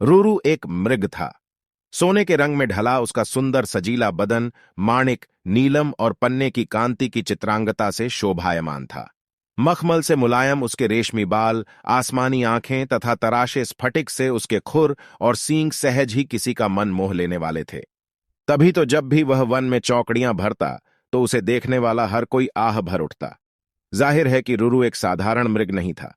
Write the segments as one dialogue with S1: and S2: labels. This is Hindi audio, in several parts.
S1: रूरू एक मृग था। सोने के रंग में ढला उसका सुंदर सजीला बदन माणिक, नीलम और पन्ने की कांति की चित्रांगता से शोभायमान था। मखमल से मुलायम उसके रेशमी बाल, आसमानी आंखें तथा तराशे स्फटिक से उसके खुर और सींग सहज ही किसी का मन मोह लेने वाले थे। तभी तो जब भी वह वन में चौकड़ियां भरता तो उसे देखने वाला हर कोई आह भर उठता। जाहिर है कि रूरू एक साधारण मृग नहीं था।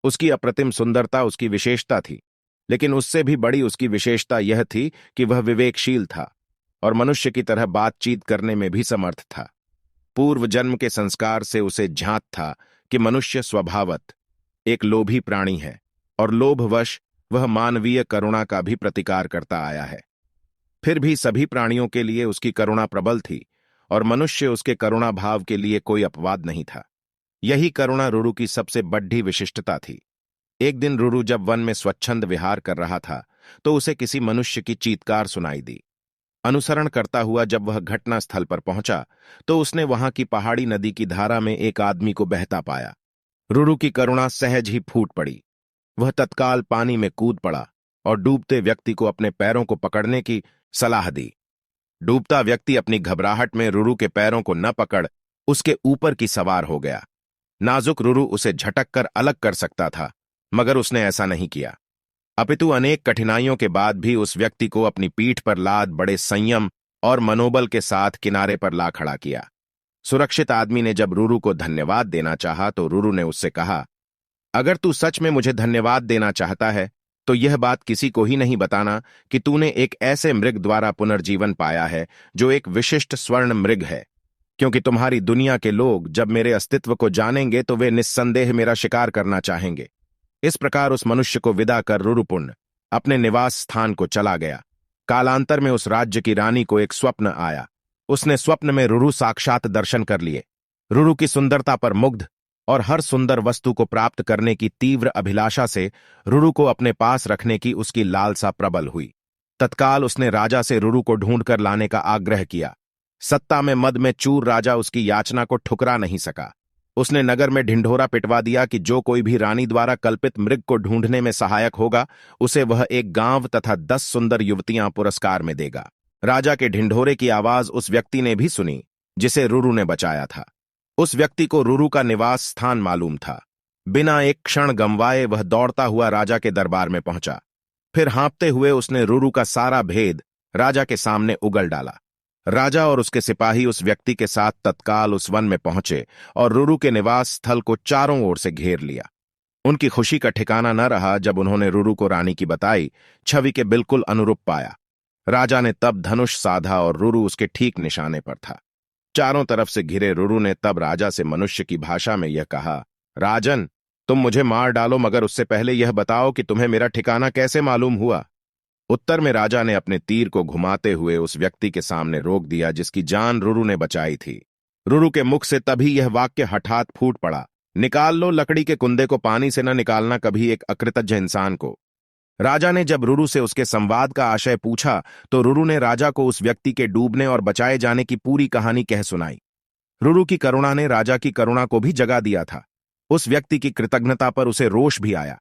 S1: उसकी अप्रतिम सुंदरता उसकी विशेषता थी, लेकिन उससे भी बड़ी उसकी विशेषता यह थी कि वह विवेकशील था और मनुष्य की तरह बातचीत करने में भी समर्थ था। पूर्व जन्म के संस्कार से उसे झांत था कि मनुष्य स्वभावत एक लोभी प्राणी है और लोभवश वह मानवीय करुणा का भी प्रतिकार करता आया है। फिर भी सभी प्राणियों के लिए उसकी करुणा प्रबल थी और मनुष्य उसके करुणा भाव के लिए कोई अपवाद नहीं था। यही करुणा रूरू की सबसे बड़ी विशिष्टता थी। एक दिन रूरू जब वन में स्वच्छंद विहार कर रहा था तो उसे किसी मनुष्य की चीत्कार सुनाई दी। अनुसरण करता हुआ जब वह घटना स्थल पर पहुंचा तो उसने वहां की पहाड़ी नदी की धारा में एक आदमी को बहता पाया। रूरू की करुणा सहज ही फूट पड़ी। वह तत्काल पानी में कूद पड़ा और डूबते व्यक्ति को अपने पैरों को पकड़ने की सलाह दी। डूबता व्यक्ति अपनी घबराहट में रूरू के पैरों को न पकड़ उसके ऊपर की सवार हो गया। नाजुक रूरू उसे झटक कर अलग कर सकता था, मगर उसने ऐसा नहीं किया। अपितु अनेक कठिनाइयों के बाद भी उस व्यक्ति को अपनी पीठ पर लाद बड़े संयम और मनोबल के साथ किनारे पर ला खड़ा किया। सुरक्षित आदमी ने जब रूरू को धन्यवाद देना चाहा तो रूरू ने उससे कहा, अगर तू सच में मुझे धन्यवाद देना चाहता है तो यह बात किसी को ही नहीं बताना कि तूने एक ऐसे मृग द्वारा पुनर्जीवन पाया है जो एक विशिष्ट स्वर्ण मृग है, क्योंकि तुम्हारी दुनिया के लोग जब मेरे अस्तित्व को जानेंगे तो वे निस्संदेह मेरा शिकार करना चाहेंगे। इस प्रकार उस मनुष्य को विदा कर रूरूपुण्य अपने निवास स्थान को चला गया। कालांतर में उस राज्य की रानी को एक स्वप्न आया। उसने स्वप्न में रूरू साक्षात दर्शन कर लिए। रूरू की सुंदरता पर मुग्ध और हर सुंदर वस्तु को प्राप्त करने की तीव्र अभिलाषा से रूरू को अपने पास रखने की उसकी लालसा प्रबल हुई। तत्काल उसने राजा से रूरू को ढूंढकर लाने का आग्रह किया। सत्ता में मद में चूर राजा उसकी याचना को ठुकरा नहीं सका। उसने नगर में ढिंढोरा पिटवा दिया कि जो कोई भी रानी द्वारा कल्पित मृग को ढूंढने में सहायक होगा उसे वह एक गांव तथा 10 सुंदर युवतियां पुरस्कार में देगा। राजा के ढिंढोरे की आवाज उस व्यक्ति ने भी सुनी जिसे रूरू ने बचाया था। उस व्यक्ति को रूरू का निवास स्थान मालूम था। बिना एक क्षण गंवाए वह दौड़ता हुआ राजा के दरबार में पहुंचा। फिर हाँपते हुए उसने रूरू का सारा भेद राजा के सामने उगल डाला। राजा और उसके सिपाही उस व्यक्ति के साथ तत्काल उस वन में पहुंचे और रूरू के निवास स्थल को चारों ओर से घेर लिया। उनकी खुशी का ठिकाना न रहा जब उन्होंने रूरू को रानी की बताई छवि के बिल्कुल अनुरूप पाया। राजा ने तब धनुष साधा और रूरू उसके ठीक निशाने पर था। चारों तरफ से घिरे रूरू ने तब राजा से मनुष्य की भाषा में यह कहा, राजन, तुम मुझे मार डालो, मगर उससे पहले यह बताओ कि तुम्हें मेरा ठिकाना कैसे मालूम हुआ। उत्तर में राजा ने अपने तीर को घुमाते हुए उस व्यक्ति के सामने रोक दिया जिसकी जान रूरू ने बचाई थी। रूरू के मुख से तभी यह वाक्य हठात फूट पड़ा, निकाल लो लकड़ी के कुंदे को, पानी से न निकालना कभी एक अकृतज्ञ इंसान को। राजा ने जब रूरू से उसके संवाद का आशय पूछा तो रूरू ने राजा को उस व्यक्ति के डूबने और बचाए जाने की पूरी कहानी कह सुनाई। रूरू की करुणा ने राजा की करुणा को भी जगा दिया था। उस व्यक्ति की कृतज्ञता पर उसे रोष भी आया।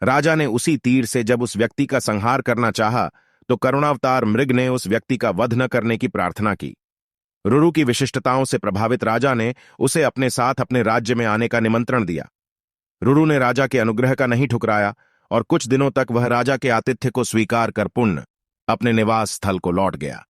S1: राजा ने उसी तीर से जब उस व्यक्ति का संहार करना चाहा तो करुणावतार मृग ने उस व्यक्ति का वध न करने की प्रार्थना की। रूरू की विशिष्टताओं से प्रभावित राजा ने उसे अपने साथ अपने राज्य में आने का निमंत्रण दिया। रूरू ने राजा के अनुग्रह का नहीं ठुकराया और कुछ दिनों तक वह राजा के आतिथ्य को स्वीकार कर पुण्य अपने निवास स्थल को लौट गया।